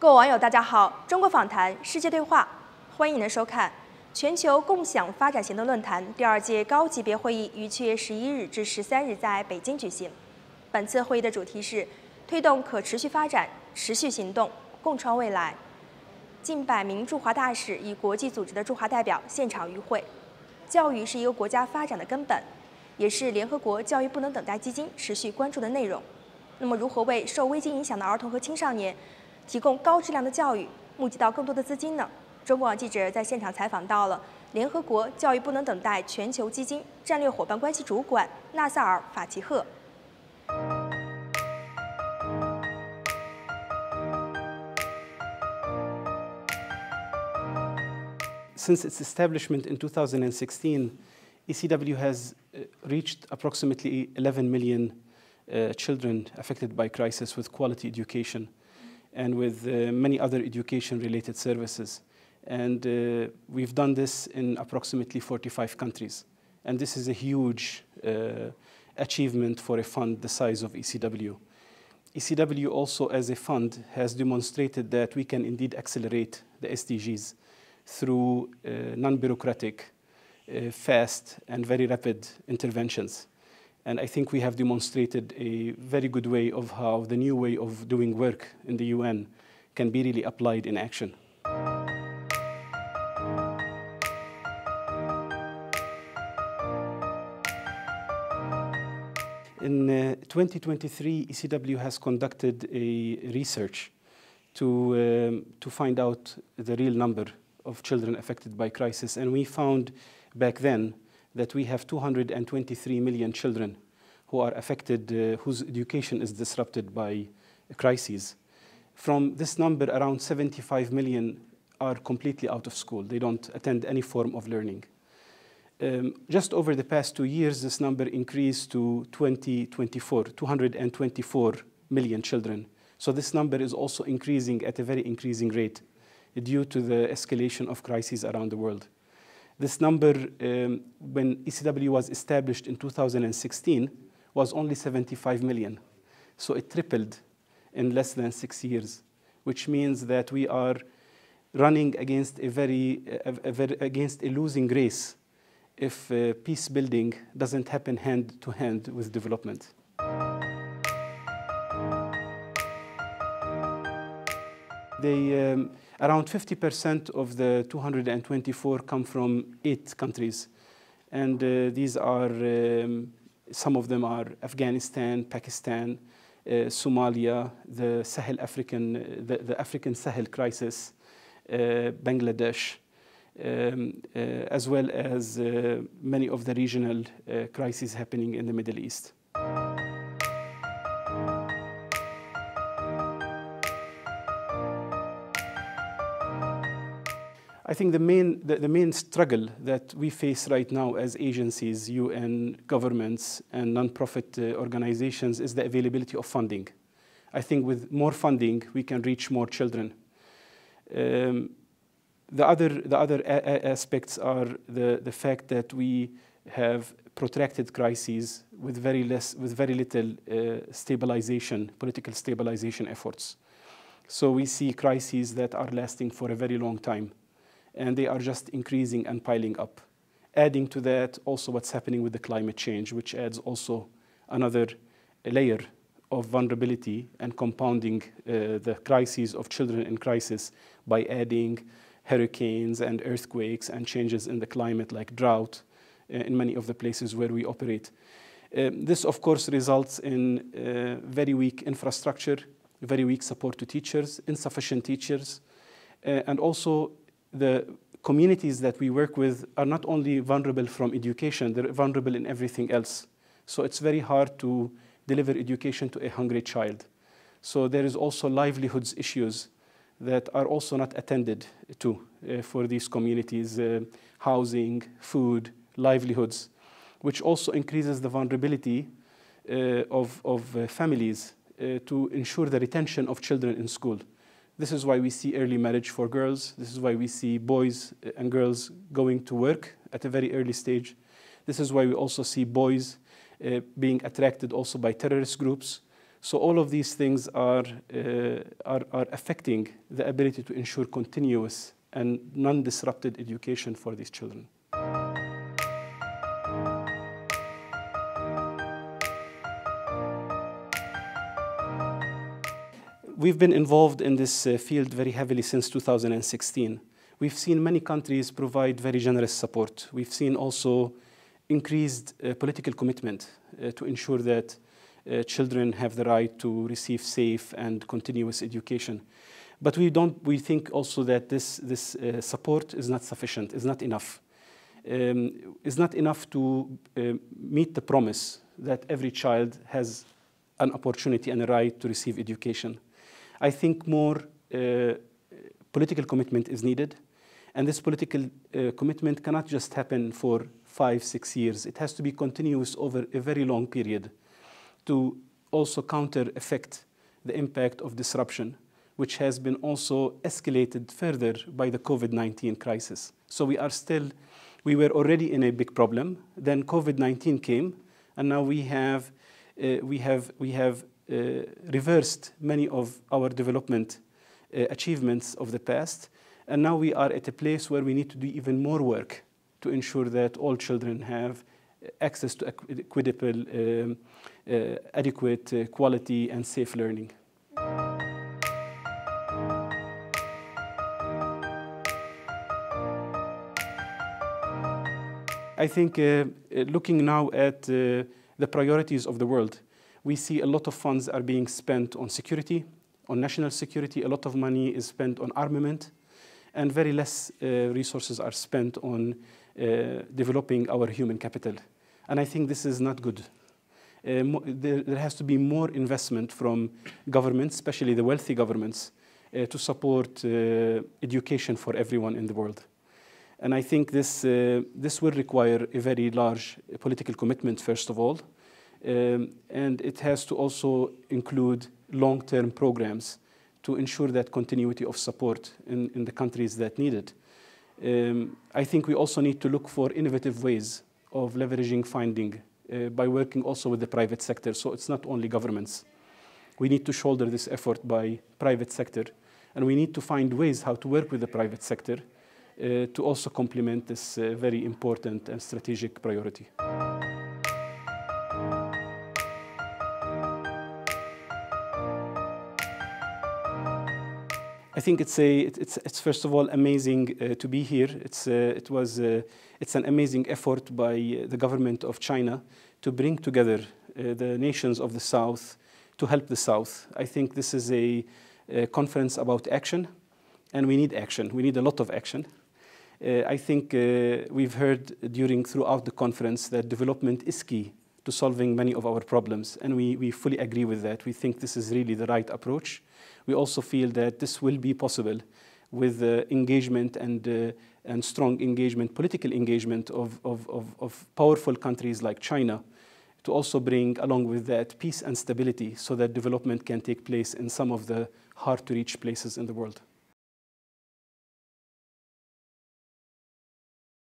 各位网友，大家好！中国访谈，世界对话，欢迎您收看全球共享发展行动论坛第2届高级别会议于7月11日至13日在北京举行。本次会议的主题是推动可持续发展，持续行动，共创未来。近100名驻华大使与国际组织的驻华代表现场与会。教育是一个国家发展的根本，也是联合国教育不能等待基金持续关注的内容。那么，如何为受危机影响的儿童和青少年提供高质量的教育，募集到更多的资金呢？中国网记者在现场采访到了联合国教育不能等待全球基金战略伙伴关系主管纳赛尔·法齐赫。Since its establishment in 2016, ECW has reached approximately 11 million children affected by crisis with quality education and with many other education-related services. And we've done this in approximately 45 countries. And this is a huge achievement for a fund the size of ECW. ECW also, as a fund, has demonstrated that we can indeed accelerate the SDGs through non-bureaucratic, fast, and very rapid interventions. And I think we have demonstrated a very good way of how the new way of doing work in the UN can be really applied in action. In 2023, ECW has conducted a research to find out the real number of children affected by crisis. And we found back then that we have 223 million children who are affected, whose education is disrupted by crises. From this number, around 75 million are completely out of school. They don't attend any form of learning. Just over the past 2 years, this number increased to 224 million children. So this number is also increasing at a very increasing rate due to the escalation of crises around the world. This number, when ECW was established in 2016, was only 75 million. So it tripled in less than 6 years, which means that we are running against against a losing race if peace building doesn't happen hand to hand with development. Around 50% of the 224 come from 8 countries. And these are, some of them are Afghanistan, Pakistan, Somalia, the African Sahel crisis, Bangladesh, as well as many of the regional crises happening in the Middle East. I think the main struggle that we face right now as agencies, UN, governments, and nonprofit organizations is the availability of funding. I think with more funding, we can reach more children. The other aspects are the fact that we have protracted crises with very little stabilization, political stabilization efforts. So we see crises that are lasting for a very long time, and they are just increasing and piling up. Adding to that also what's happening with the climate change, which adds also another layer of vulnerability and compounding the crises of children in crisis by adding hurricanes and earthquakes and changes in the climate like drought in many of the places where we operate. This, of course, results in very weak infrastructure, very weak support to teachers, insufficient teachers, and also the communities that we work with are not only vulnerable from education, they're vulnerable in everything else. So it's very hard to deliver education to a hungry child. So there is also livelihoods issues that are also not attended to for these communities, housing, food, livelihoods, which also increases the vulnerability of families to ensure the retention of children in school. This is why we see early marriage for girls. This is why we see boys and girls going to work at a very early stage. This is why we also see boys being attracted also by terrorist groups So all of these things are affecting the ability to ensure continuous and non-disrupted education for these children. We've been involved in this field very heavily since 2016. We've seen many countries provide very generous support. We've seen also increased political commitment to ensure that children have the right to receive safe and continuous education. But we think also that this support is not sufficient, is not enough. Is not enough to meet the promise that every child has an opportunity and a right to receive education. I think more political commitment is needed, and this political commitment cannot just happen for 5-6 years. It has to be continuous over a very long period to also counter-effect the impact of disruption, which has been also escalated further by the COVID-19 crisis. So we were already in a big problem. Then COVID-19 came, and now we have reversed many of our development achievements of the past, and now we are at a place where we need to do even more work to ensure that all children have access to equitable, adequate, quality, and safe learning. I think looking now at the priorities of the world, we see a lot of funds are being spent on security, on national security. A lot of money is spent on armament, and very less resources are spent on developing our human capital. And I think this is not good. There has to be more investment from governments, especially the wealthy governments, to support education for everyone in the world. And I think this will require a very large political commitment, first of all. And it has to also include long-term programs to ensure that continuity of support in the countries that need it. I think we also need to look for innovative ways of leveraging funding by working also with the private sector. So it's not only governments. We need to shoulder this effort by private sector, and we need to find ways how to work with the private sector to also complement this very important and strategic priority. I think it's first of all amazing to be here. It's an amazing effort by the government of China to bring together the nations of the South to help the South. I think this is a conference about action, and we need action. We need a lot of action. I think we've heard throughout the conference that development is key to solving many of our problems, and we fully agree with that. We think this is really the right approach. We also feel that this will be possible with engagement and strong engagement, political engagement of powerful countries like China, to also bring along with that peace and stability so that development can take place in some of the hard-to-reach places in the world.